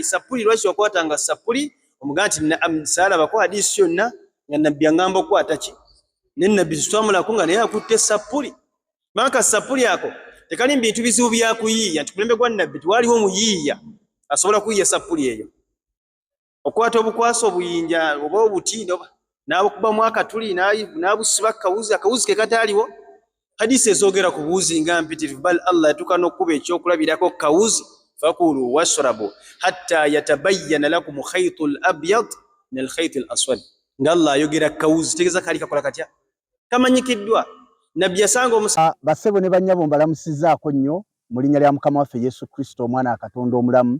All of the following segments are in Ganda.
sapuli lwaki okwatanga sapuli omuganti salaba ko hadisi yonna nga nabbi angamba okwata ki ne nabbi twamulako nga naye akutte sapuli maka sapuli ako tekali bintu bizibu bya kuyiiya nti kulembe gwa nabbi twaliwo muyiiya asobola kuyiiya sapuli eyo okwata obukwaso obuyinja oba obuti n'abukuba mu akatuli n'abusiba akawuzi ke kataliwo hadisi ezogera ku buuzi nga mpitirivu bal Allah yatuuka n'okkuba ekyokulabirako kawuzi fakulu washrabu hatta yatabayyana lakum khaytul abyad min alkhaytil aswad nga Allah ayogera kawuzi tegeza kali kakola katya kamanyikiddwa nabbi yasanga basebo ne banyabo mbalamusizaako nnyo mu linnya lya Mukama waffe Yesu Kristo omwana akatonda omulamu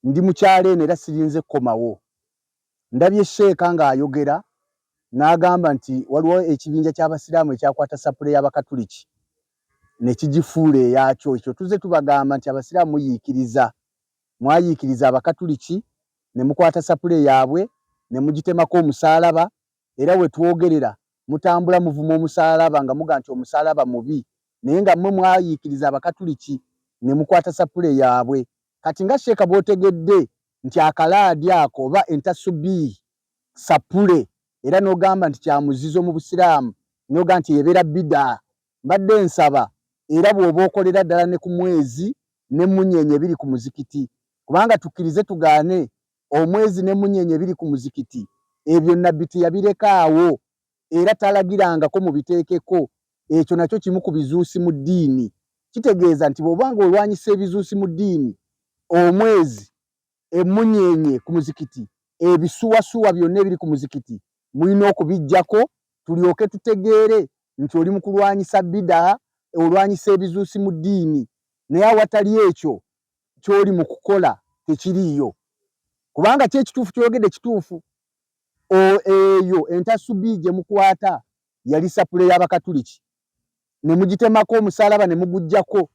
ndi mukyalo eno era sirinze kkomawo ndabye sheeka ng'ayogera n'agamba nti waliwo ekibinja ky'abasiraamu ekyakwata sapule y'abakatuliki ne kigifuula eyakyo ekyo tuze tubagamba nti abasiraamu mwayiikiriza abakatuliki ne mukwata sapule yaabwe ne mugitemako omusaalaba era we twogerera mutambula muvuma omusaalaba nga muga nti omusaalaba mubi naye nga mmwe mwayiikiriza abakatuliki ne mukwata sapule yaabwe kati nga sheeka bw'otegedde nti akalaadi ako oba entasubii sapule era n'ogamba nti kya muzizo mu busiraamu n'ogamba nti ebeera bida mbadde nsaba era bw'oba okolera ddala ne ku mwezi n'emunyenye biri ku muzikiti kubanga tukkirize tugaane omwezi n'emunyenye biri ku muzikiti ebyo nabbi teyabirekaawo era talagirangako mu biteekeko ekyo nakyo kimu ku bizuusi mu ddiini kitegeeza nti bw'obanga olwanyisa ebizuusi mu ddiini omwezi emunyenye ku muzikiti ebisuwasuwa byonna ebiri ku muzikiti mulina okubijjako tulyoke tutegeere nti oli mu kulwanyisa bidaa olwanyisa ebizuusi mu ddiini naye awatali ekyo ky'oli mu kukola tekiriiyo kubanga kyekituufu kyogedde kituufu eyo entasubii gye mukwata yali sapule y'abakatuliki ne mugitemako omusaalaba ne muguggyako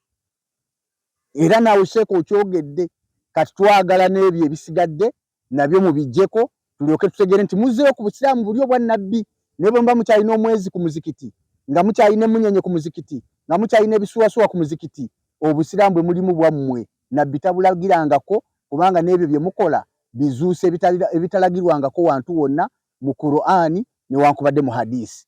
era naawe sheeka okyogedde kati twagala n'ebyo ebisigadde nabyo mubijjeko tulyoke tutegere nti muzzeeyo ku busiraamu buli obwa nabbi ne bwe mba mukyalina omwezi ku muzikiti nga mukyalina emunyenye ku muzikiti nga mukyalina ebisuwasuwa ku muzikiti obusiraamu bwe mulimu bwammwe nabbi tabulagirangako kubanga n'ebyo bye mukola bizuuse ebitalagirwangako wantu wonna mu Qur'ani newankubadde mu hadisi